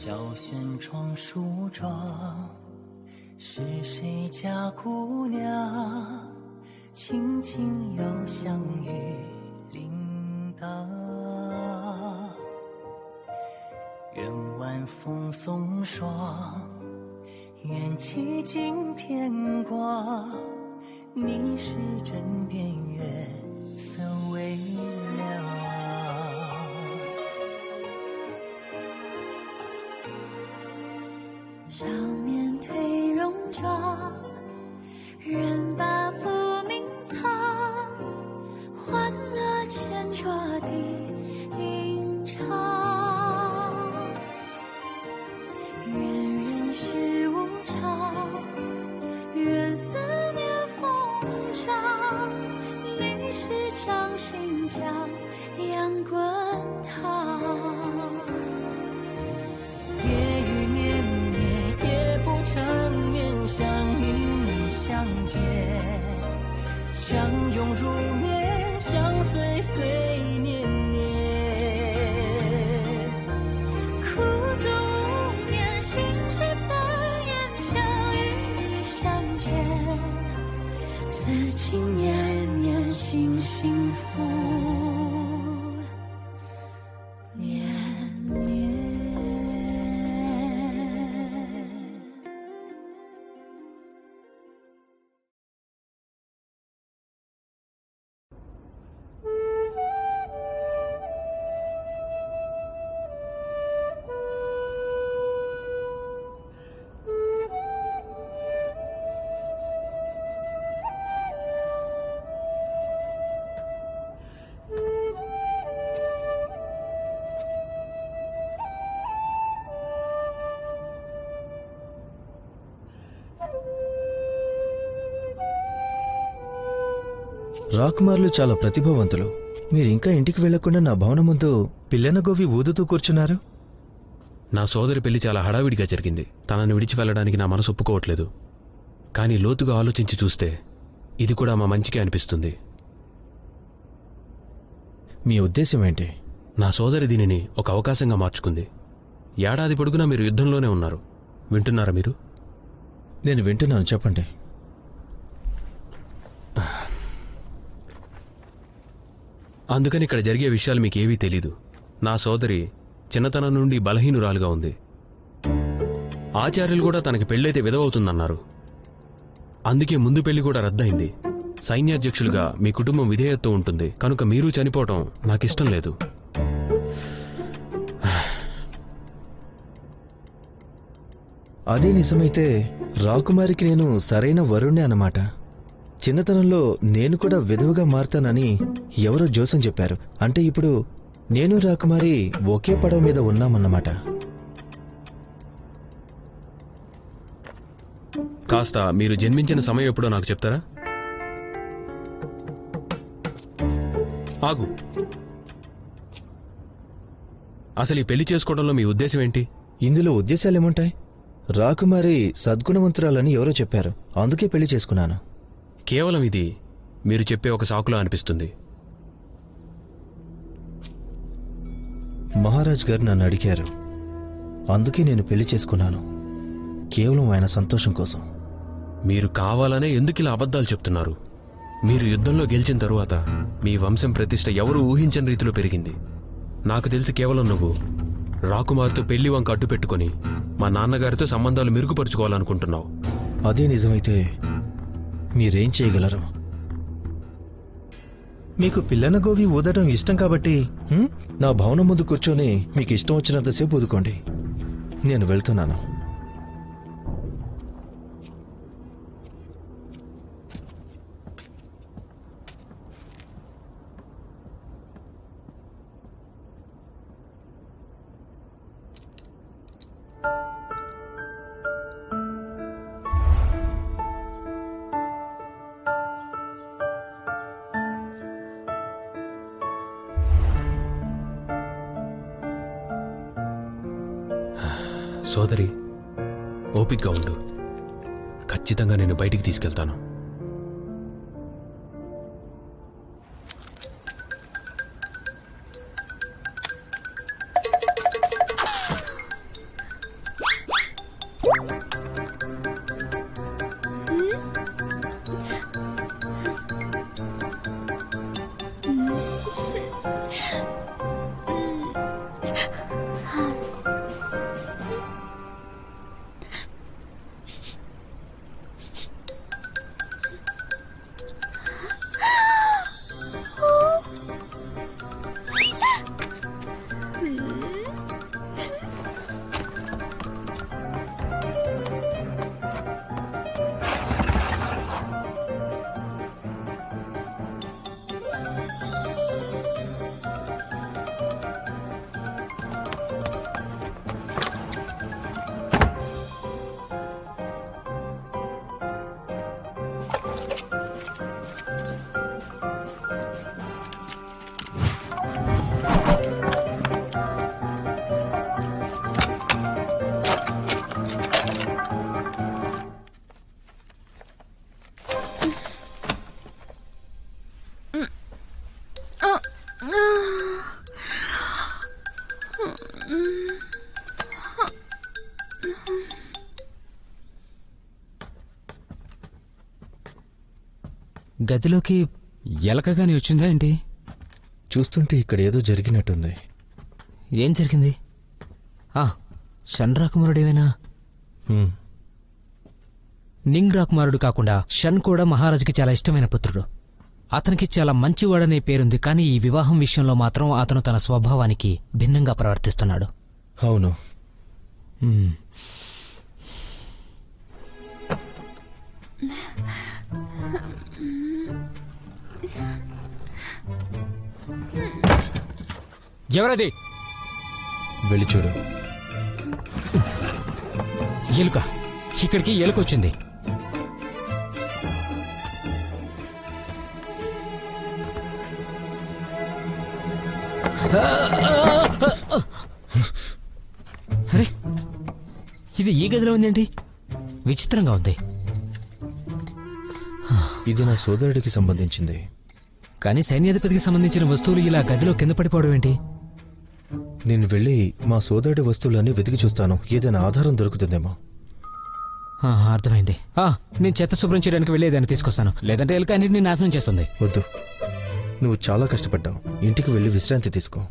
小轩窗梳妆，是谁家姑娘？轻轻又香于铃铛。愿晚风送霜，愿期尽天光。你是枕边月色微凉。少年褪戎装，人把浮名藏，欢乐前桌的吟唱。愿人世无常，愿思念风涨。历史掌心将阳滚烫。夜雨绵绵，夜不成眠，相遇相见，相拥如眠，相随岁年年。苦足无眠，心事怎言？相与你相见，此情绵绵，心幸福绵绵。రాకుమారులు చాలా ప్రతిభావంతులు. మీరింకా ఇంటికి వెళ్లకుండా నా భవనం ముందు పిల్లన గోవి ఊదుతూ కూర్చున్నారు. నా సోదరి పెళ్లి చాలా హడావిడిగా జరిగింది. తనని విడిచి వెళ్ళడానికి నా మనసు ఒప్పుకోవట్లేదు. కానీ లోతుగా ఆలోచించి చూస్తే ఇది కూడా మా మంచికే అనిపిస్తుంది. మీ ఉద్దేశం ఏంటి? నా సోదరి దీనిని ఒక అవకాశంగా మార్చుకుంది. ఏడాది పొడుగునా మీరు యుద్ధంలోనే ఉన్నారు. వింటున్నారా మీరు? నేను వింటున్నాను, చెప్పండి. అందుకని ఇక్కడ జరిగే విషయాలు మీకేవీ తెలీదు. నా సోదరి చిన్నతనం నుండి బలహీనురాలుగా ఉంది. ఆచార్యులు కూడా తనకి పెళ్ళైతే విధవవుతుందన్నారు. అందుకే ముందు పెళ్లి కూడా రద్దయింది. సైన్యాధ్యక్షులుగా మీ కుటుంబం విధేయత్వం ఉంటుంది కనుక మీరు చనిపోవటం నాకిష్టం లేదు. అదే నిజమైతే రాకుమారికి నేను సరైన వరుణ్ణే అన్నమాట. చిన్నతనంలో నేను కూడా విధవగా మారతానని ఎవరో జోసం చెప్పారు. అంటే ఇప్పుడు నేను రాకుమారి ఒకే పడవ మీద ఉన్నామన్నమాట. కాస్త మీరు జన్మించిన సమయం ఎప్పుడో నాకు చెప్తారా? ఆగు. అసలు ఈ పెళ్లి చేసుకోవడంలో మీ ఉద్దేశం ఏంటి? ఇందులో ఉద్దేశాలేముంటాయి? రాకుమారి సద్గుణవంతురాలని ఎవరో చెప్పారు, అందుకే పెళ్లి చేసుకున్నాను. కేవలం ఇది మీరు చెప్పే ఒక సాకులా అనిపిస్తుంది. మహారాజ్ గారు నన్ను అడిగారు, అందుకే నేను పెళ్లి చేసుకున్నాను. కేవలం ఆయన సంతోషం కోసం. మీరు కావాలనే ఎందుకిలా అబద్ధాలు చెప్తున్నారు? మీరు యుద్ధంలో గెలిచిన తరువాత మీ వంశం ప్రతిష్ట ఎవరూ ఊహించని రీతిలో పెరిగింది. నాకు తెలిసి కేవలం నువ్వు రాకుమార్తో పెళ్లి వంక అడ్డు పెట్టుకుని మా నాన్నగారితో సంబంధాలు మెరుగుపరుచుకోవాలనుకుంటున్నావు. అదే నిజమైతే మీరేం చేయగలరు? మీకు పిల్లన గోవి ఊదటం ఇష్టం కాబట్టి నా భవనం ముందు కూర్చొని మీకు ఇష్టం వచ్చినంతసేపు ఊదుకోండి. నేను వెళ్తున్నాను. సోదరి, ఓపికగా ఉండు. ఖచ్చితంగా నేను బయటికి తీసుకెళ్తాను. గదిలోకి ఎలకగాని వచ్చిందా ఏంటి? చూస్తుంటే ఇక్కడ ఏదో జరిగినట్టుంది. ఏం జరిగింది? షన్ రాకుమారుడేమైనా? నింగ్ రాకుమారుడు కాకుండా షన్ కూడా మహారాజుకి చాలా ఇష్టమైన పుత్రుడు. అతనికి చాలా మంచివాడనే పేరుంది, కానీ ఈ వివాహం విషయంలో మాత్రం అతను తన స్వభావానికి భిన్నంగా ప్రవర్తిస్తున్నాడు. అవును. ఎవరది? వెళ్ళి చూడు. ఎలుక. ఇక్కడికి ఎలుకొచ్చింది. అరే, ఇది ఈ గదిలో ఉందేంటి? విచిత్రంగా ఉంది. ఇది నా సోదరుడికి సంబంధించింది. కానీ సైన్యాధిపతికి సంబంధించిన వస్తువులు ఇలా గదిలో కింద పడిపోవడం ఏంటి? నేను వెళ్ళి మా సోదరుడి వస్తువులన్నీ వెతికి చూస్తాను. ఏదైనా ఆధారం దొరుకుతుందేమో. అర్థమైంది. నేను చెత్త శుభ్రం చేయడానికి వెళ్ళేదాన్ని తీసుకొస్తాను, లేదంటే ఎలుక అన్నింటినీ నాశనం చేస్తుంది. వద్దు, నువ్వు చాలా కష్టపడ్డావు. ఇంటికి వెళ్ళి విశ్రాంతి తీసుకో.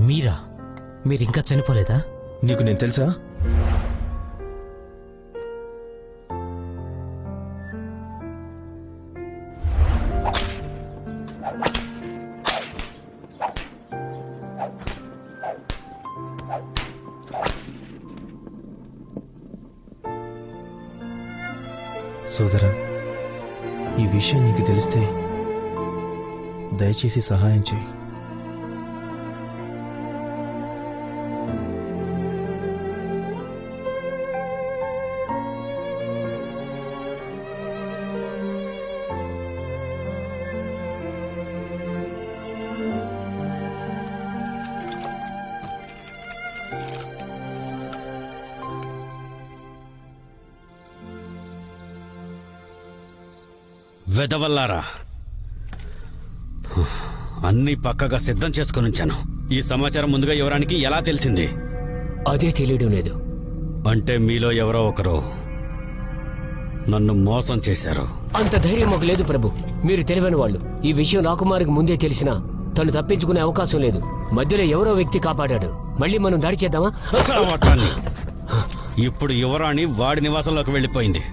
మీరా? మీరింకా చనిపోలేదా? నీకు నేను తెలుసా? సోదరా, ఈ విషయం నీకు తెలిస్తే దయచేసి సహాయం చేయి. వెదవల్లారా, అన్నీ పక్కగా సిద్ధం చేసుకుని ఉంచాను. ఈ సమాచారం ముందుగా యువరానికి ఎలా తెలిసింది? అదే తెలియడం లేదు. అంటే మీలో ఎవరో ఒకరు నన్ను మోసం చేశారు. అంత ధైర్యం మాకు లేదు ప్రభు. మీరు తెలివైన వాళ్ళు. ఈ విషయం రాకుమారికి ముందే తెలిసినా తను తప్పించుకునే అవకాశం లేదు. మధ్యలో ఎవరో వ్యక్తి కాపాడాడు. మళ్ళీ మనం దాడి చేద్దామా? ఇప్పుడు యువరాణి వాడి నివాసంలోకి వెళ్ళిపోయింది.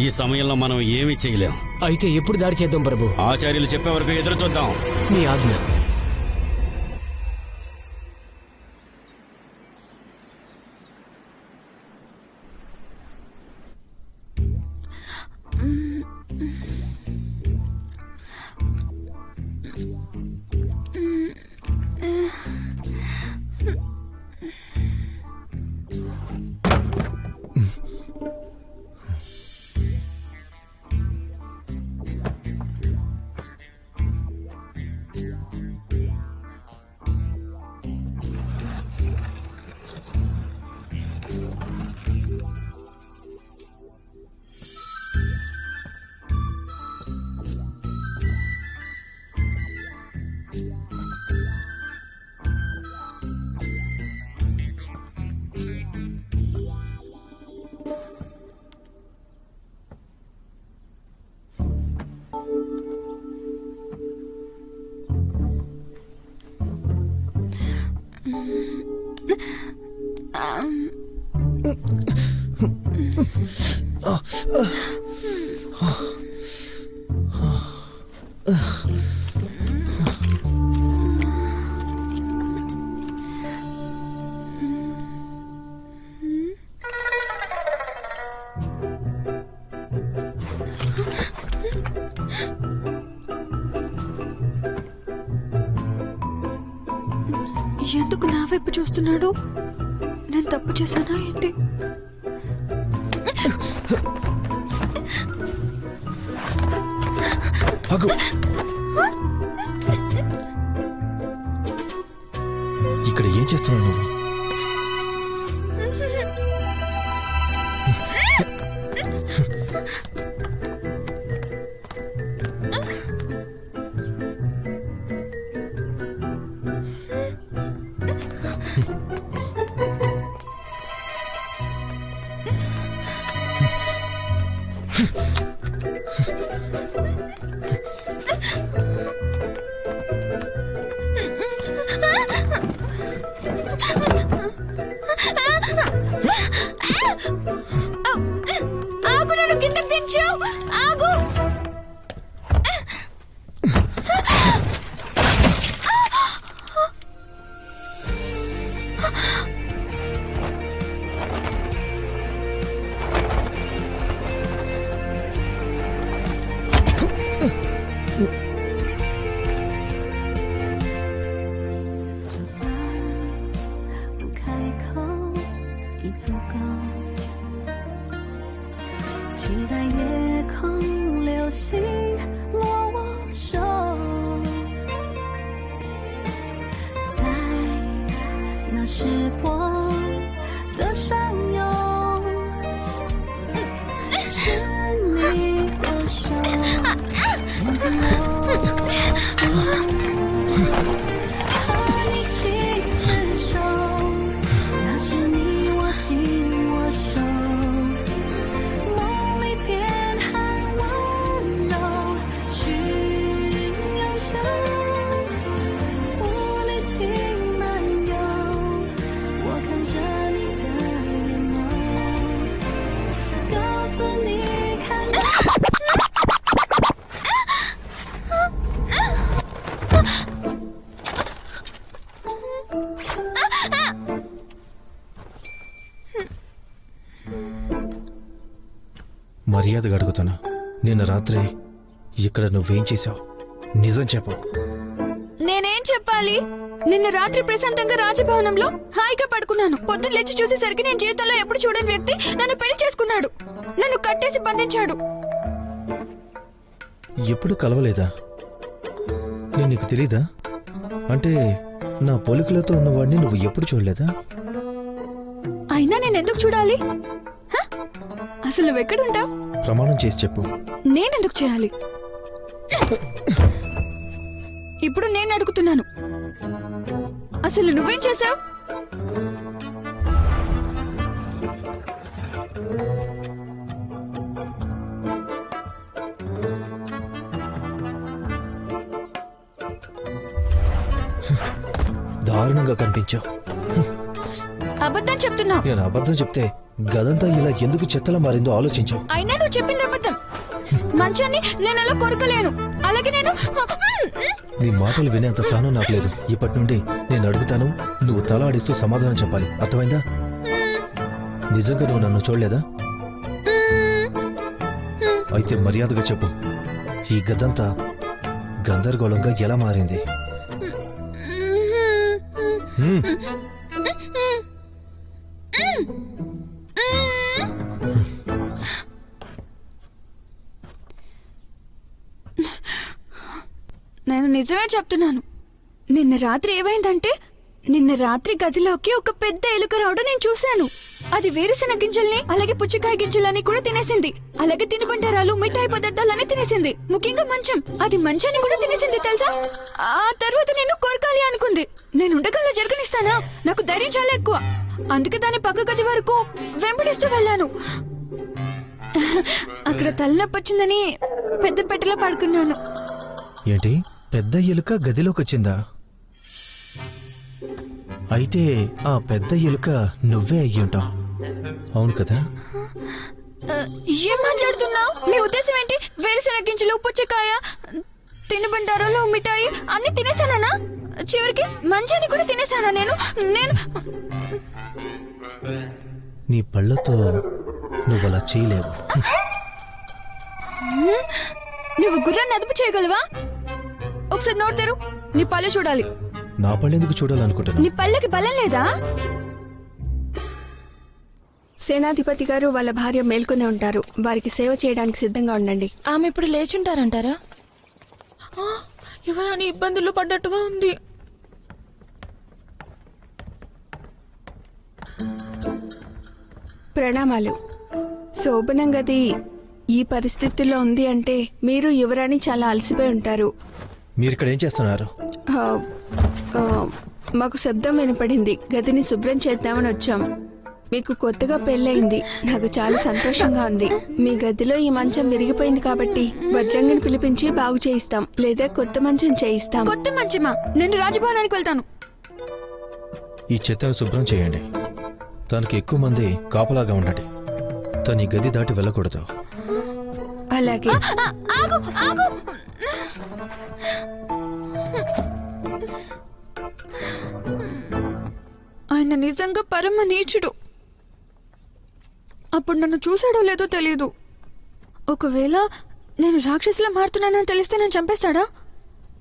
ఈ సమయంలో మనం ఏమీ చేయలేం. అయితే ఎప్పుడు దాడి చేద్దాం ప్రభు? ఆచార్యులు చెప్పే వరకు ఎదురు చూద్దాం. మీ ఆజ్ఞ. ఎందుకు నా వైపు చూస్తున్నాడు? నేను తప్పు చేశానా ఏంటి? ఇక్కడ ఏం చేస్తున్నావు నువ్వు? ఆగు, నన్ను కిందకి దించావు. ఆగు.期待夜空流星摸我手，在那时光的上游，是你的手牵着我，和你情厮守，那是你握紧我手。మర్యాదగా అడుగుతున్నా, నిన్న రాత్రి ఇక్కడ నువ్వేం చేశావు? నిజం చెప్పు. నేనేం చెప్పాలి? నిన్న రాత్రి ప్రశాంతంగా రాజభవనంలో హాయిగా పడుకున్నాను. పొద్దున్న లేచి చూసేసరికి నేను జీవితంలో ఎప్పుడు చూడని వ్యక్తి నన్ను పెళ్లి చేసుకున్నాడు. నన్ను కట్టేసి బంధించాడు. ఎప్పుడు కలవలేదా? నేను నీకు తెలీదా? అంటే నా పోలికలతో ఉన్నవాడిని నువ్వు ఎప్పుడు చూడలేదా? అయినా నేను ఎందుకు చూడాలి? అసలు నువ్వెక్కడుంటావు? ప్రమాణం చేసి చెప్పు. నేనెందుకు చేయాలి? ఇప్పుడు నేను అడుగుతున్నాను, అసలు నువ్వేం చేశావు? దారుణంగా కనిపించావు. అబద్ధం చెప్తున్నావు. నేను అబద్ధం చెప్తే గదంతా ఇలా ఎందుకు చెత్తలా మారిందో ఆలోచించావు. అయినా నువ్వు చెప్పింది అబద్ధం. మంచాన్ని నేను అలా కొరకలేను. అలాగే నేను నీ మాటలు వినేంత సహనం నాకు లేదు. ఇప్పటి నుండి నేను అడుగుతాను, నువ్వు తల ఆడిస్తూ సమాధానం చెప్పాలి. అర్థమైందా? నిజంగా నువ్వు నన్ను చూడలేదా? అయితే మర్యాదగా చెప్పు, ఈ గదంతా గందరగోళంగా ఎలా మారింది? నేను నిజమే చెప్తున్నాను. నిన్న రాత్రి ఏమైందంటే, నిన్న రాత్రి గదిలోకి ఒక పెద్ద ఎలుక రావడం నేను చూశాను. అది వేరుశెనగ గింజల్ని అలాగే పుచ్చకాయ గింజలని కూడా తినేసింది. అలాగే తినుబండారాలు, మిఠాయి పదార్థాలని తినేసింది. ముఖ్యంగా మంచం, అది మంచాన్ని కూడా తినేసింది తెలుసా? ఆ తర్వాత నేను కొరకాలి అనుకుంది. నేను ఉండగల జరగనిస్తానా? నాకు ధైర్యం చాలా ఎక్కువ. అందుకే దాని పక్క గది వరకు వెంబడిస్తూ వెళ్ళాను. అక్కడ తలనొప్పి వచ్చిందని పెద్ద పెట్టెలో పడుకున్నాను. ఏంటి, పెద్ద ఎలుక గదిలోకి వచ్చిందా? అయితే ఆ పెద్ద ఎలుక నువ్వే అయ్యుంటావు. అవును కదా? ఏం మాట్లాడుతున్నావు? నీ ఉద్దేశం ఏంటి? వేరుశెనగ గింజలు, పుచ్చకాయ, తినుబండారాలు, మిఠాయి అన్ని తినేసానా? చివరికి మంచాన్ని కూడా తినేసానా? నేను నీ పళ్ళతో నువ్వు అలా చేయలేవు. నువ్వు గుర్రాన్ని అదుపు చేయగలవా? ఒకసారి నోరు తెరు, నీ పళ్ళు చూడాలి. నా పళ్ళెందుకు చూడాలనుకుంటున్నా? నీ పళ్ళకి బలం లేదా? సేనాధిపతి గారు వాళ్ళ భార్య మేల్కొనే ఉంటారు. వారికి సేవ చేయడానికి సిద్ధంగా ఉండండి. ఆమె ఇప్పుడు లేచుంటారంటారా? యువరాణి ఇబ్బందులు పడ్డట్టుగా ఉంది. ప్రణామాలు. శోభనం గది ఈ పరిస్థితుల్లో ఉంది అంటే మీరు యువరాణి చాలా అలసిపోయి ఉంటారు. మీరిక్కడ ఏం చేస్తున్నారు? ఆ, ఆ, మాకు శబ్దం వినపడింది. గదిని శుభ్రం చేద్దామని వచ్చాం. మీకు కొత్తగా పెళ్ళయింది. నాకు చాలా సంతోషంగా ఉంది. మీ గదిలో ఈ మంచం విరిగిపోయింది కాబట్టి వడ్రంగిని పిలిపించి బాగు చేయిస్తాం, లేదా కొత్త మంచం చేయిస్తాం. కొత్త మంచమా? నేను రాజభవనానికి వెళ్తాను. ఈ చెత్తను శుభ్రం చేయండి. తనకి ఎక్కువ మంది కాపలాగా ఉండండి. తను ఈ గది దాటి వెళ్ళకూడదు. అలాగే. ఆగు ఆగు. ఆయన నిజంగా పరమ నీచుడు. అప్పుడు నన్ను చూసాడో లేదో తెలియదు. ఒకవేళ నేను రాక్షసులా మారుతున్నానని తెలిస్తే నన్ను చంపేస్తాడా?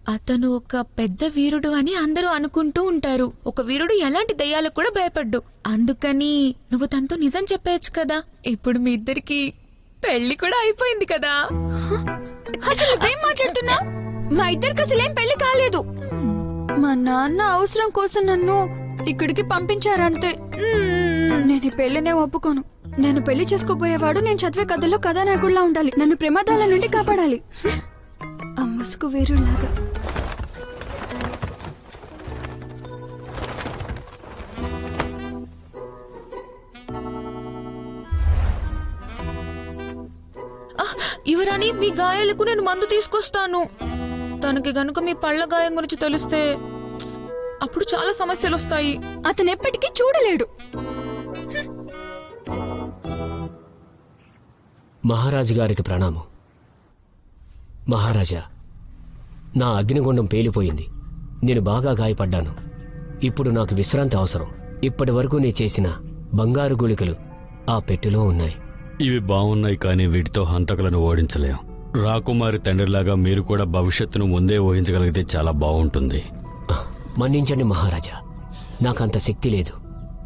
అతను ఒక పెద్ద వీరుడు అని అందరూ అనుకుంటూ ఉంటారు. ఒక వీరుడు ఎలాంటి దయ్యాలకు కూడా భయపడ్డు. అందుకని నువ్వు తనతో నిజం చెప్పేయచ్చు కదా. ఇప్పుడు మీ ఇద్దరికి పెళ్లి కూడా అయిపోయింది కదా. అసలు నువ్వేం మాట్లాడుతున్నా? మా ఇద్దరికి అసలేం పెళ్లి కాలేదు. మా నాన్న అవసరం కోసం నన్ను ఇక్కడికి పంపించారంతే. నేను ఈ పెళ్లినే ఒప్పుకోను. నేను పెళ్లి చేసుకోబోయేవాడు నేను చదివే కథల్లో కథానాయకుడిలా ఉండాలి. నన్ను ప్రమాదాల నుండి కాపాడాలి. ఆ ముసుగు వీరులాగా. యువరాణి, మీ గాయాలకు నేను మందు తీసుకొస్తాను. తనకి గనుక మీ పళ్ళ గాయం గురించి తెలిస్తే అప్పుడు చాలా సమస్యలు వస్తాయి. అతను ఎప్పటికీ చూడలేడు. మహారాజు గారికి ప్రణామం. మహారాజా, నా అగ్నిగుండం పేలిపోయింది. నేను బాగా గాయపడ్డాను. ఇప్పుడు నాకు విశ్రాంతి అవసరం. ఇప్పటి వరకు నేను చేసిన బంగారు గుళికలు ఆ పెట్టెలో ఉన్నాయి. ఇవి బాగున్నాయి, కానీ వీటితో హంతకులను ఓడించలేం. రాకుమారి తండ్రిలాగా మీరు కూడా భవిష్యత్తును ముందే ఊహించగలిగితే చాలా బాగుంటుంది. మన్నించండి మహారాజా, నాకంత శక్తి లేదు.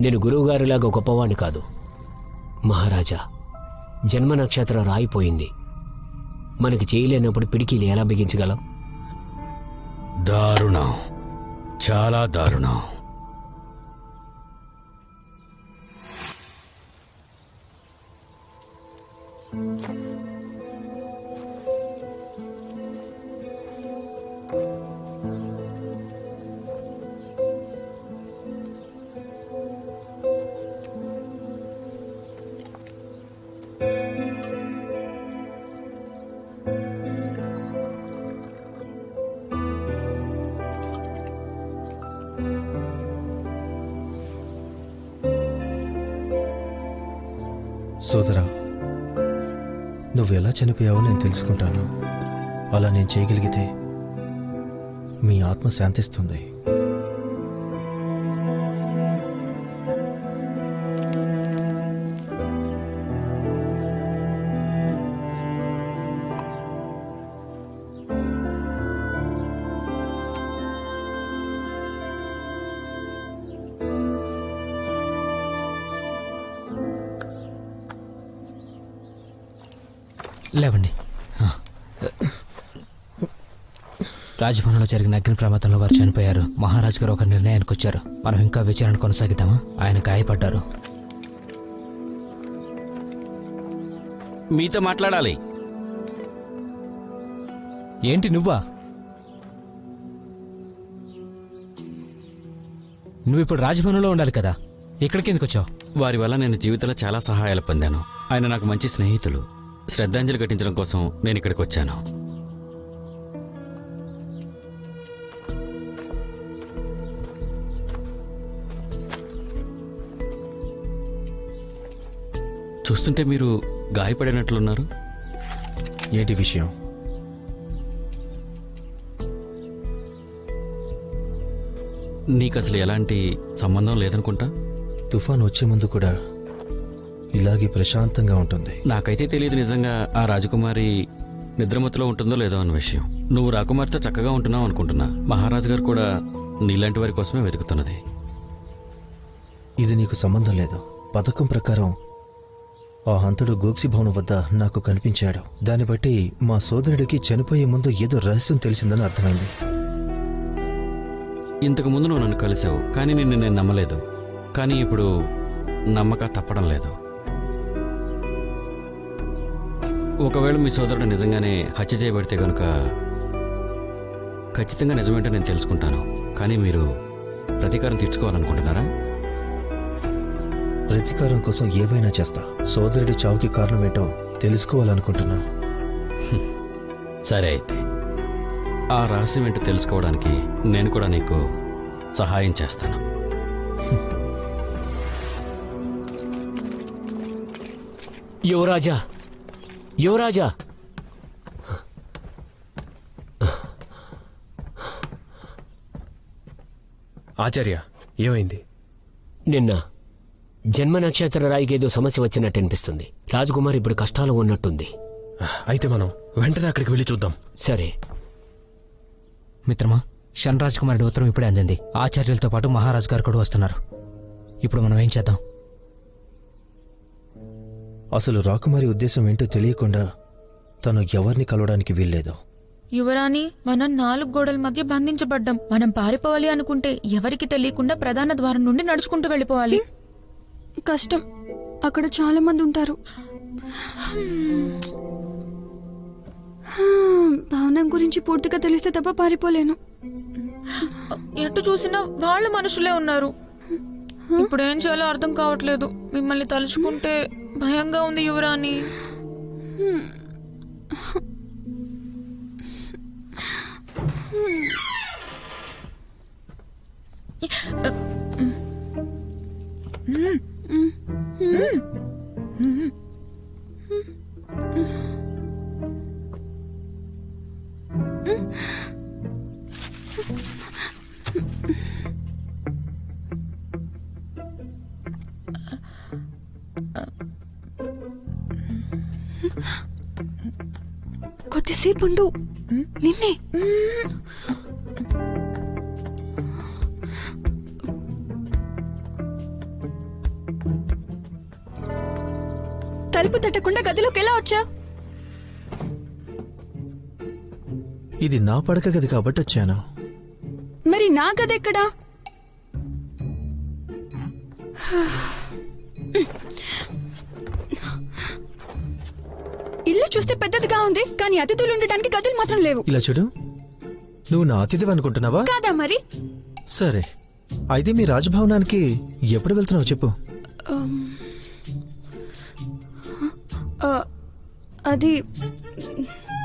నేను గురువుగారిలాగా గొప్పవాణ్ణి కాదు. మహారాజా, జన్మ నక్షత్రం రాయిపోయింది. మనకి చేయలేనప్పుడు పిడికిలు ఎలా బిగించగలం? దారుణం, చాలా దారుణం. సోదరా, నువ్వెలా చనిపోయావో నేను తెలుసుకుంటాను. అలా నేను చేయగలిగితే మీ ఆత్మ శాంతిస్తుంది. లేవండి. రాజభవనంలో జరిగిన అగ్ని ప్రమాదంలో వారు చనిపోయారు. మహారాజు గారు ఒక నిర్ణయానికి వచ్చారు. మనం ఇంకా విచారణ కొనసాగిద్దామా? ఆయన గాయపడ్డారు. మీతో మాట్లాడాలి. ఏంటి నువ్వా? నువ్వు ఇప్పుడు రాజభవనంలో ఉండాలి కదా, ఇక్కడికి ఎందుకు వచ్చావు? వారి వల్ల నేను జీవితంలో చాలా సహాయాలు పొందాను. ఆయన నాకు మంచి స్నేహితులు. శ్రద్ధాంజలి ఘటించడం కోసం నేను ఇక్కడికి వచ్చాను. చూస్తుంటే మీరు గాయపడినట్లున్నారు. ఏంటి విషయం? నీకు అసలు ఎలాంటి సంబంధం లేదనుకుంటా. తుఫాన్ వచ్చే ముందు కూడా ఇలాగే ప్రశాంతంగా ఉంటుంది. నాకైతే తెలియదు నిజంగా ఆ రాజకుమారి నిద్రమత్తులో ఉంటుందో లేదో అన్న విషయం. నువ్వు రాకుమారితో చక్కగా ఉంటున్నావు అనుకుంటున్నా. మహారాజు గారు కూడా నీలాంటి వారి కోసమే వెతుకుతున్నది. ఇది నీకు సంబంధం లేదు. పథకం ప్రకారం ఆ హంతుడు గోక్సి భవనం వద్ద నాకు కనిపించాడు. దాన్ని బట్టి మా సోదరుడికి చనిపోయే ముందు ఏదో రహస్యం తెలిసిందని అర్థమైంది. ఇంతకు ముందు నువ్వు నన్ను కలిసావు, కానీ నిన్ను నేను నమ్మలేదు. కానీ ఇప్పుడు నమ్మక తప్పడం లేదు. ఒకవేళ మీ సోదరుడు నిజంగానే హత్య చేయబడితే కనుక ఖచ్చితంగా నిజమేంటో నేను తెలుసుకుంటాను. కానీ మీరు ప్రతీకారం తీర్చుకోవాలనుకుంటున్నారా? ప్రతీకారం కోసం ఏవైనా చేస్తా. సోదరుడి చావుకి కారణం ఏంటో తెలుసుకోవాలనుకుంటున్నా. సరే, అయితే ఆ రహస్యం ఏంటో తెలుసుకోవడానికి నేను కూడా నీకు సహాయం చేస్తాను. యువరాజా, యువరాజా! ఆచార్య, ఏమైంది? నిన్న జన్మ నక్షత్ర రాయికి ఏదో సమస్య వచ్చినట్టు అనిపిస్తుంది. రాజకుమార్ ఇప్పుడు కష్టాలు ఉన్నట్టుంది. అయితే మనం వెంటనే అక్కడికి వెళ్ళి చూద్దాం. సరే మిత్రమా, షన్ రాజ్ కుమారుడి ఉత్తరం ఇప్పుడే అందింది. ఆచార్యులతో పాటు మహారాజ్ గారు కూడా వస్తున్నారు. ఇప్పుడు మనం ఏం చేద్దాం? అసలు రాకుమారి ఉద్దేశం ఏంటో తెలియకుండా తను ఎవరిని కలవడానికి వీల్లేదు. యువరాణి, మనం 4 గోడల మధ్య బంధించబడ్డాం. మనం పారిపోవాలి అనుకుంటే ఎవరికి తెలియకుండా ప్రధాన ద్వారం నుండి నడుచుకుంటూ వెళ్ళిపోవాలి. కష్టం, అక్కడ చాలా మంది ఉంటారు. భవనం గురించి పూర్తిగా తెలిస్తే తప్ప పారిపోలేను. ఎటు చూసినా వాళ్ళ మనుషులే ఉన్నారు. ఇప్పుడు ఏం చేయాలో అర్థం కావట్లేదు. మిమ్మల్ని తలుచుకుంటే భయంగా ఉంది యువరాణి. కొద్దిసేపు ఉండు. నిన్నే తలుపు తట్టకుండా గదిలోకి ఎలా వచ్చా? ఇది నా పడక గది కాబట్టి వచ్చాను. మరి నా గది ఎక్కడా? ఇల్లు చూస్తే పెద్దదిగా ఉంది, కానీ అతిథులు ఉండటానికి గదులు మాత్రం లేవు. ఇలా చూడు, నువ్వు నా అతిథివి అనుకుంటున్నావా? కాదా మరి? సరే, అయితే మీ రాజభవనానికి ఎప్పుడు వెళ్తున్నావు చెప్పు. అది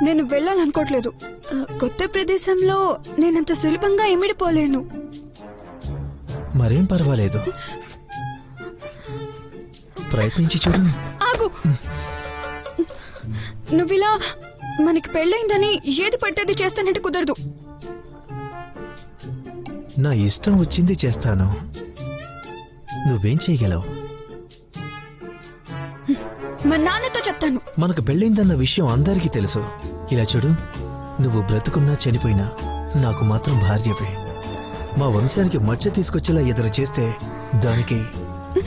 నేను వెళ్ళాలనుకోవట్లేదు. కొత్త ప్రదేశంలో నేనంత సులభంగా ఇమిడిపోలేను. మరేం పర్వాలేదు, ప్రయత్నించి చూడు. ఆగు, నువ్విలా మనకి పెళ్ళైందని ఏది పట్టేది చేస్తానంటే కుదరదు. నా ఇష్టం వచ్చింది చేస్తాను. నువ్వేం చేయగలవు? మా నాన్నతో చెప్తాను. మనకు పెళ్ళైందన్న విషయం అందరికీ తెలుసు. ఇలా చూడు, నువ్వు బ్రతుకున్నా చనిపోయినా నాకు మాత్రం భార్యవే. మా వంశానికి మచ్చ తీసుకొచ్చేలా ఎదురు చేస్తే దానికి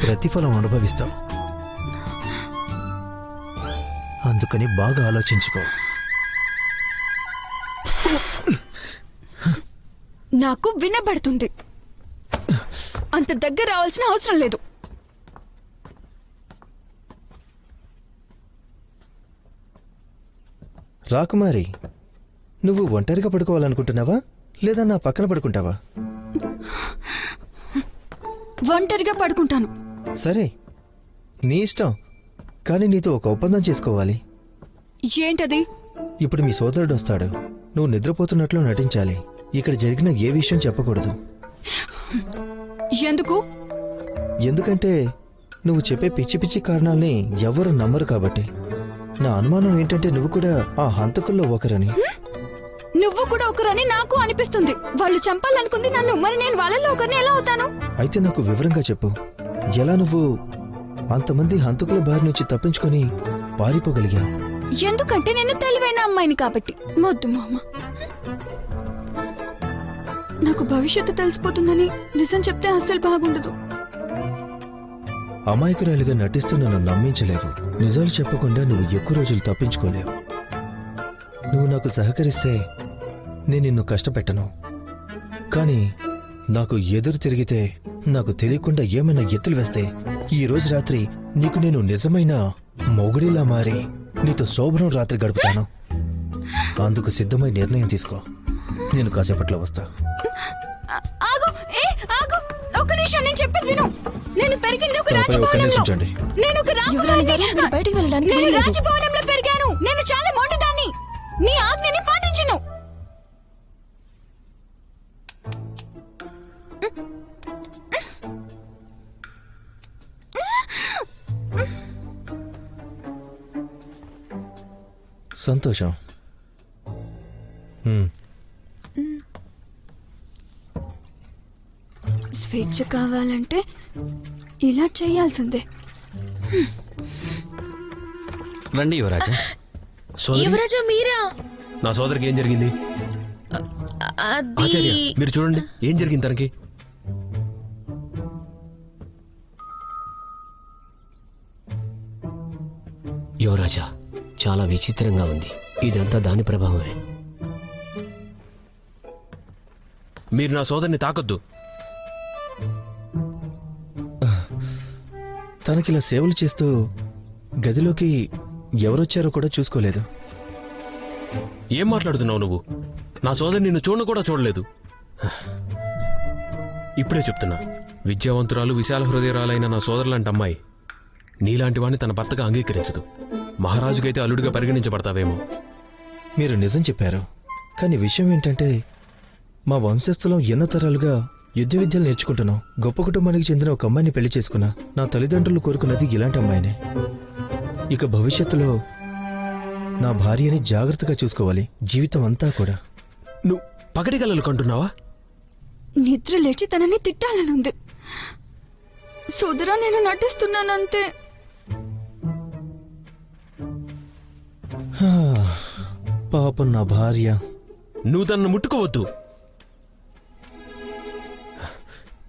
ప్రతిఫలం అనుభవిస్తావు. అందుకని బాగా ఆలోచించుకో. నాకు వినబడుతుంది. అంత దగ్గర రావాల్సిన అవసరం లేదు. రాకుమారి, నువ్వు ఒంటరిగా పడుకోవాలనుకుంటున్నావా లేదా నా పక్కన పడుకుంటావా? ఒంటరిగా పడుకుంటాను. సరే, నీ ఇష్టం. కానీ నీతో ఒక ఒప్పందం చేసుకోవాలి. ఏంటది? ఇప్పుడు మీ సోదరుడు వస్తాడు. నువ్వు నిద్రపోతున్నట్లు నటించాలి. ఇక్కడ జరిగిన ఏ విషయం చెప్పకూడదు. ఎందుకు? ఎందుకంటే నువ్వు చెప్పే పిచ్చి పిచ్చి కారణాల్ని ఎవరు నమ్మరు కాబట్టి. నా అనుమానం ఏంటంటే నువ్వు కూడా ఆ హంతకుల్లో ఒకరని. నువ్వు కూడా ఒకరని నాకు అనిపిస్తుంది. వాళ్ళు చంపాలనుకుంది నన్ను, మరి నేను వాళ్ళల్లో ఒకరిని ఎలా అవుతాను? అయితే నాకు వివరంగా చెప్పు, ఎలా నువ్వు అంతమంది హంతకుల బారి నుంచి తప్పించుకొని పారిపోగలిగావు? ఎందుకంటే నేను తెలివైన అమ్మాయిని కాబట్టి. మొద్దు మామ. నాకు భవిష్యత్తు తెలిసిపోతుందని నిజం చెప్తే అస్సలు బాగుండదు. అమాయకురాలిగా నటిస్తూ నన్ను నమ్మించలేవు. నిజాలు చెప్పకుండా నువ్వు ఎక్కువ రోజులు తప్పించుకోలేవు. నువ్వు నాకు సహకరిస్తే నేను నిన్ను కష్టపెట్టను. కానీ నాకు ఎదురు తిరిగితే, నాకు తెలియకుండా ఏమైనా ఎత్తులు వేస్తే, ఈ రోజు రాత్రి నీకు నేను నిజమైన మొగుడిలా మారి నీతో శోభనం రాత్రి గడుపుతాను. అందుకు సిద్ధమై నిర్ణయం తీసుకో. నేను కాసేపట్లో వస్తా. ఆగు, ఆగు, ఒక్క నిమిషం, నేను చెప్పేది విను. నేను పెరిగింది ఒక రాజభవనంలో. నేను ఒక రాకుమారిని. బయటికి వెళ్ళడానికి నేను రాజభవనంలో పెరిగాను. నేను చాలా మొండిదాన్ని. నీ ఆజ్ఞని పాటించను. సంతోషం. స్వేచ్ఛ కావాలంటే ఇలా చేయాల్సిందే. రండి యువరాజా. యువరాజా మీరా? నా సోదరికి ఏం జరిగింది? ఆచార్య, మీరు చూడండి, ఏం జరిగింది తనకి? యువరాజా, చాలా విచిత్రంగా ఉంది. ఇదంతా దాని ప్రభావమే. మీరు నా సోదరిని తాకొద్దు. తనకిలా సేవలు చేస్తూ గదిలోకి ఎవరొచ్చారో కూడా చూసుకోలేదు. ఏం మాట్లాడుతున్నావు నువ్వు? నా సోదరి నిన్ను చూడను కూడా చూడలేదు. ఇప్పుడే చెప్తున్నా, విద్యావంతురాలు విశాల హృదయరాలైన నా సోదరులాంటి అమ్మాయి నీలాంటి వాడిని తన భర్తగా అంగీకరించదు. మహారాజుకైతే అల్లుడిగా పరిగణించబడతావేమో. మీరు నిజం చెప్పారు. కానీ విషయం ఏంటంటే, మా వంశస్థులం ఎన్నో తరాలుగా యుద్ధ విద్యలు నేర్చుకుంటున్నాం. గొప్ప కుటుంబానికి చెందిన ఒక అమ్మాయిని పెళ్లి చేసుకున్నా. నా తల్లిదండ్రులు కోరుకున్నది ఇలాంటి అమ్మాయినే. ఇక భవిష్యత్తులో నా భార్యని జాగ్రత్తగా చూసుకోవాలి, జీవితం అంతా కూడా. నువ్వు పగటి కలలు కంటున్నావా? నిద్ర లేచి తనని తిట్టాలనుంది. సోదరా, నేను నటిస్తున్నానంతే. పాపం నా భార్య. నువ్వు తనను ముట్టుకోవద్దు.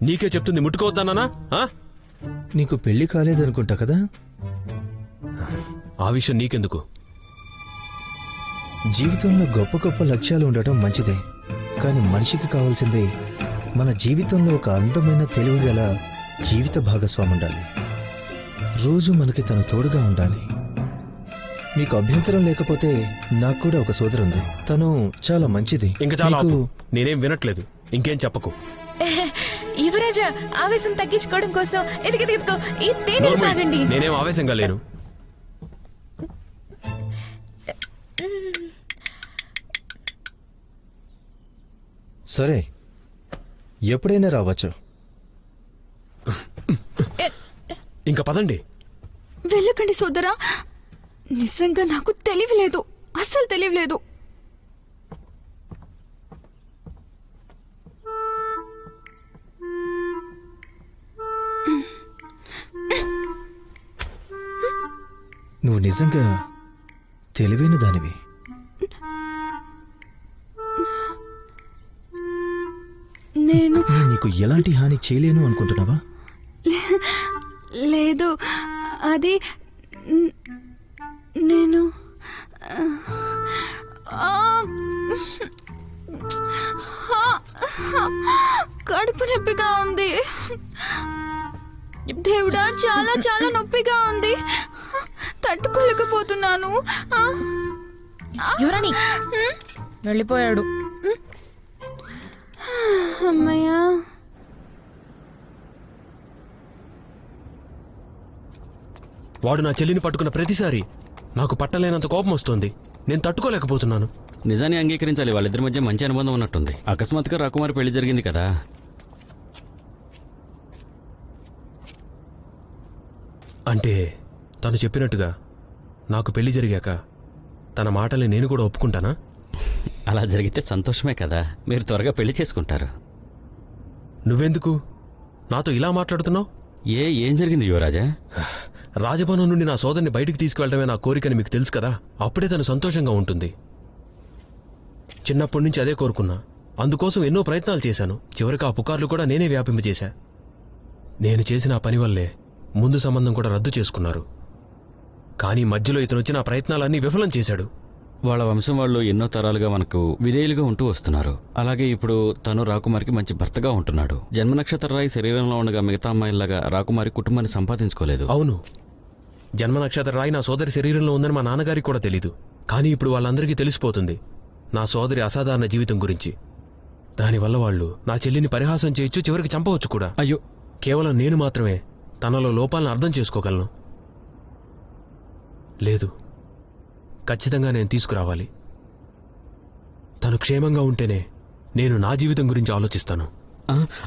నీకే చెప్తుంది ముట్టుకోవద్దన్నానా? నీకు పెళ్లి కాలేదనుకుంటా కదా? ఆ విషయం నీకెందుకు? జీవితంలో గొప్ప గొప్ప లక్ష్యాలు ఉండటం మంచిదే. కానీ మనిషికి కావాల్సిందే మన జీవితంలో ఒక అందమైన తెలివిగల జీవిత భాగస్వామి ఉండాలి. రోజు మనకి తను తోడుగా ఉండాలి. మీకు అభ్యంతరం లేకపోతే నాకు కూడా ఒక సోదరు ఉంది. తను చాలా మంచిది. ఇంకా చాలా. నేనేం వినట్లేదు, ఇంకేం చెప్పకు. యువరాజా, ఆవేశం తగ్గించుకోవడం కోసం ఎదిగెదిగో ఈ తేనెలు తాగండి. నేనేం ఆవేశంగా లేను. సరే, ఎప్పుడైనా రావచ్చు. ఇంకా పదండి. వెళ్ళకండి సోదరా, నిజంగా నాకు తెలియలేదు, అస్సలు తెలియలేదు. నువ్వు నిజంగా తెలివైన దానివి. నేను నీకు ఎలాంటి హాని చేయలేను అనుకుంటున్నావా? లేదు, అది నేను కడుపు నొప్పిగా ఉంది. దేవుడా, చాలా చాలా నొప్పిగా ఉంది. తట్టుకోలేకపోతున్నాను. యువరాణి వెళ్ళిపోయాడు. అమ్మయ్యా. వాడు నా చెల్లిని పట్టుకున్న ప్రతిసారి నాకు పట్టలేనంత కోపం వస్తుంది. నేను తట్టుకోలేకపోతున్నాను. నిజాన్ని అంగీకరించాలి, వాళ్ళిద్దరి మధ్య మంచి అనుబంధం ఉన్నట్టుంది. అకస్మాత్తుగా రాకుమారి పెళ్లి జరిగింది కదా. అంటే తను చెప్పినట్టుగా నాకు పెళ్లి జరిగాక తన మాటల్ని నేను కూడా ఒప్పుకుంటానా? అలా జరిగితే సంతోషమే కదా. మీరు త్వరగా పెళ్లి చేసుకుంటారు. నువ్వెందుకు నాతో ఇలా మాట్లాడుతున్నావు? ఏం జరిగింది యువరాజా? రాజభవనం నుండి నా సోదరిని బయటికి తీసుకువెళ్ళడమే నా కోరికని మీకు తెలుసు కదా. అప్పుడే తను సంతోషంగా ఉంటుంది. చిన్నప్పటి నుంచి అదే కోరుకున్నా. అందుకోసం ఎన్నో ప్రయత్నాలు చేశాను. చివరికి ఆ పుకార్లు కూడా నేనే వ్యాపింపజేశా. నేను చేసిన ఆ పని వల్లే ముందు సంబంధం కూడా రద్దు చేసుకున్నారు. కానీ మధ్యలో ఇతను వచ్చి నా ప్రయత్నాలన్నీ విఫలం చేశాడు. వాళ్ళ వంశం వాళ్ళు ఎన్నో తరాలుగా మనకు విధేయులుగా ఉంటూ వస్తున్నారు. అలాగే ఇప్పుడు తను రాకుమారికి మంచి భర్తగా ఉంటున్నాడు. జన్మ నక్షత్ర రాయి శరీరంలో ఉండగా మిగతా అమ్మాయిలాగా రాకుమారి కుటుంబాన్ని సంపాదించుకోలేదు. అవును, జన్మ నక్షత్ర రాయి నా సోదరి శరీరంలో ఉందని మా నాన్నగారికి కూడా తెలీదు. కానీ ఇప్పుడు వాళ్ళందరికీ తెలిసిపోతుంది నా సోదరి అసాధారణ జీవితం గురించి. దానివల్ల వాళ్ళు నా చెల్లిని పరిహాసం చేయొచ్చు, చివరికి చంపవచ్చు కూడా. అయ్యో, కేవలం నేను మాత్రమే తనలో లోపాలను అర్థం చేసుకోగలను. లేదు, ఖచ్చితంగా నేను తీసుకురావాలి. తను క్షేమంగా ఉంటేనే నేను నా జీవితం గురించి ఆలోచిస్తాను.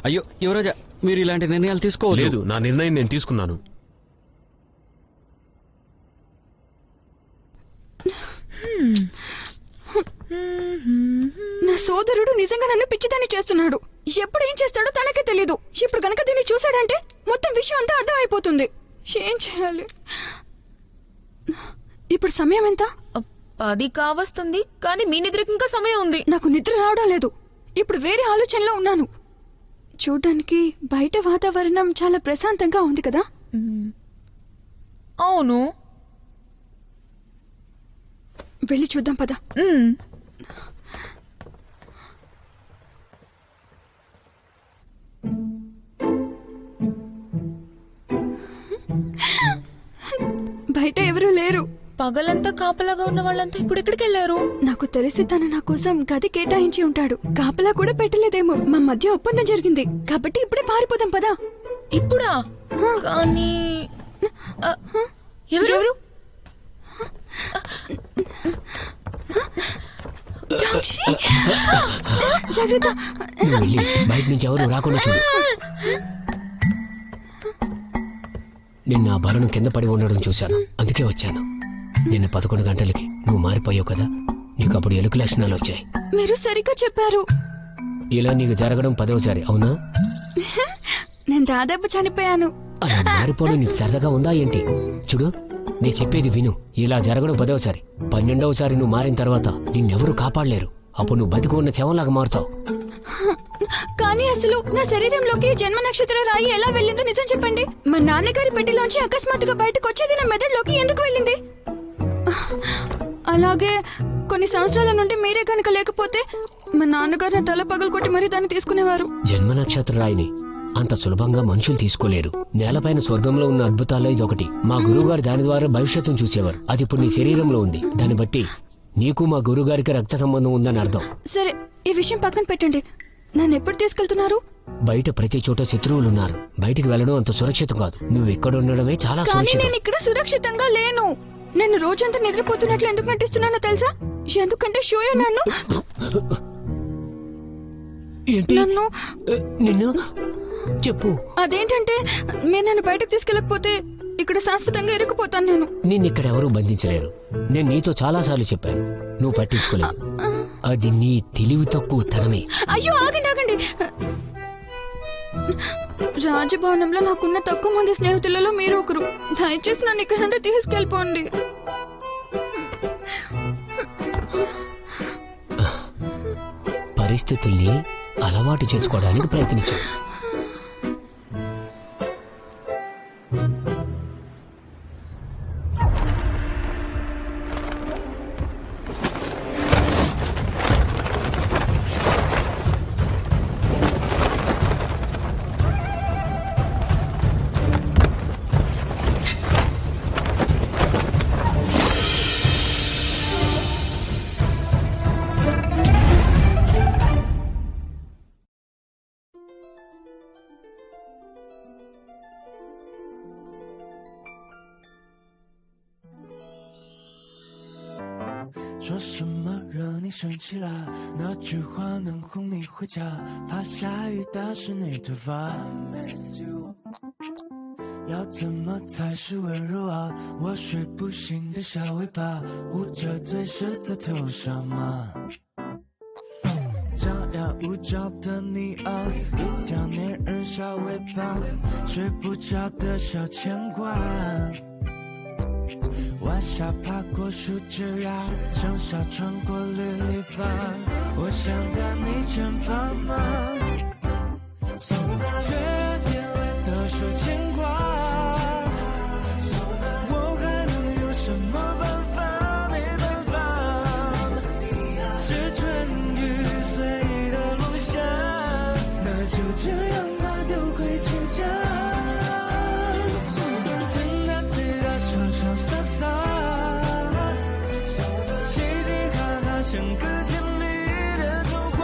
అయ్యో యువరాజా, మీరు ఇలాంటి నిర్ణయాలు తీసుకోలేదు. లేదు, నా నిర్ణయం నేను తీసుకున్నాను. నా సోదరుడు నిజంగా నన్ను పిచ్చిదాన్ని చేస్తున్నాడు. ఎప్పుడు ఏం చేస్తాడో తనకే తెలీదు. ఇప్పుడు గనక దీన్ని చూశాడంటే మొత్తం విషయం అంతా అర్థం అయిపోతుంది. ఏం చేయాలి? ఇప్పుడు సమయం ఎంత? 10 కావస్తుంది. కానీ మీ నిద్రకు ఇంకా సమయం ఉంది. నాకు నిద్ర రావడం లేదు. ఇప్పుడు వేరే ఆలోచనలో ఉన్నాను. చూడ్డానికి బయట వాతావరణం చాలా ప్రశాంతంగా ఉంది కదా? అవును, వెళ్ళి చూద్దాం పద. బయట ఎవరూ లేరు. పగలంతా కాపలాగా ఉన్న వాళ్ళంతా ఇప్పుడు ఎక్కడికి వెళ్ళారు? నాకు తెలిసి తను నా కోసం గది కేటాయించి ఉంటాడు. కాపలా కూడా పెట్టలేదేమో. మా మధ్య ఒప్పందం జరిగింది కాబట్టి ఇప్పుడే పారిపోదాం పదా. ఇప్పుడా? కానీ ఎవరు? జాగ్రత్త. బయట నుంచి ఎవరు రాకుండా చూడు. నిన్న ఆ భరణం కింద పడి ఉండడం చూశాను, అందుకే వచ్చాను. నిన్న 11 గంటలకి నువ్వు మారిపోయావు కదా, నీకు అప్పుడు ఎలుక లక్షణాలు వచ్చాయి. మీరు సరిగ్గా చెప్పారు. ఇలా నీకు జరగడం 10వసారి, అవునా? నేను దాదాపు చనిపోయాను. అలా మారిపోవడం నీకు సరదాగా ఉందా ఏంటి? చూడు, నేను చెప్పేది విను. ఇలా జరగడం 10వసారి. 12వసారి నువ్వు మారిన తర్వాత నిన్నెవరూ కాపాడలేరు. అప్పుడు నువ్వు బతికి ఉన్న శవంలాగా మారుతావు. కానీ అసలు నా శరీరంలోకి జన్మ నక్షత్ర రాయి ఎలా వెళ్ళిందో నిజం చెప్పండి. మా నాన్నగారి పెట్టిలోంచి అకస్మాత్తుగా బయటకు వచ్చేది నా మెదడులోకి ఎందుకు వెళ్ళింది? అలాగే కొన్ని సంవత్సరాల నుండి మీరే కనుక లేకపోతే మా నాన్నగారు నా తల పగలు కొట్టి మరీ దాన్ని తీసుకునేవారు. జన్మ నక్షత్ర రాయిని అంత సులభంగా మనుషులు తీసుకోలేరు. నేలపైన స్వర్గంలో ఉన్న అద్భుతాల్లో ఇదొకటి. మా గురువుగారు దాని ద్వారా భవిష్యత్తును చూసేవారు. అది ఇప్పుడు నీ శరీరంలో ఉంది. దాన్ని బట్టి నీకు మా గురువుగారికి రక్త సంబంధం ఉందని అర్థం. సరే, ఈ విషయం పక్కన పెట్టండి. నన్ను ఎప్పుడు తీసుకెళ్తున్నారు? బయట ప్రతి చోట శత్రువులున్నారు. బయటికి వెళ్ళడం అంత సురక్షితం కాదు. నువ్వు ఇక్కడ ఉండడమే చాలా కానీ సురక్షితం. నేను ఇక్కడ సురక్షితంగా లేను. నేను రోజంతా నిద్రపోతున్నట్లు ఎందుకు నటిస్తున్నానో తెలుసా? ఎందుకంటే షోయో నన్ను నిన్ను చెప్పు. అదేంటంటే మీరు నన్ను బయటకు తీసుకెళ్ళకపోతే ఇక్కడ శాశ్వతంగా ఇరుక్కుపోతాను. నేను నిన్నిక్కడ ఎవరూ బంధించలేరు. నేను నీతో చాలా సార్లు చెప్పాను, నువ్వు పట్టించుకోలేదు. అది నీ తెలివి తక్కువ తనమే. అయ్యో ఆగండి ఆగండి. రాజభవనంలో నాకున్న తక్కువ మంది స్నేహితులలో మీరు ఒకరు. దయచేసి నన్ను ఇక్కడ నుండి తీసుకెళ్ళిపోండి. పరిస్థితుల్ని అలవాటు చేసుకోవడానికి ప్రయత్నించు.说什么惹你生气了？那句话能哄你回家。怕下雨打湿你头发。要怎么才是温柔啊？我睡不醒的小尾巴，捂着嘴是在偷笑吗？张牙舞爪的你啊，一条黏人小尾巴，睡不着的小牵挂。晚霞爬过树枝桠，盛夏穿过绿篱笆，我想在你肩膀吗？这眼泪的是牵挂，我还能有什么办法？没办法，是春雨随的落下，那就这样吧，丢盔弃甲。听他对他潇潇洒洒，嘻嘻哈哈像个甜蜜的童话，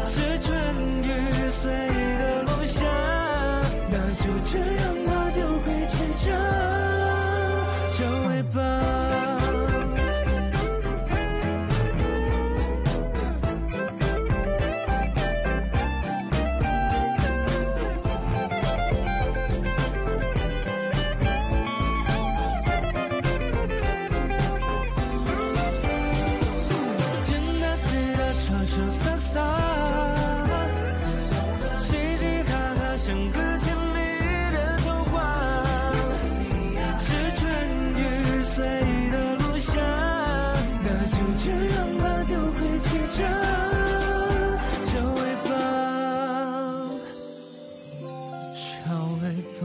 是春雨随的落下，那就这样吧，丢盔弃甲，小尾巴。潇潇洒洒，嘻嘻哈哈像个甜蜜的童话，是春雨随的落下，那就这样吧，丢盔弃甲，小尾巴，小尾巴。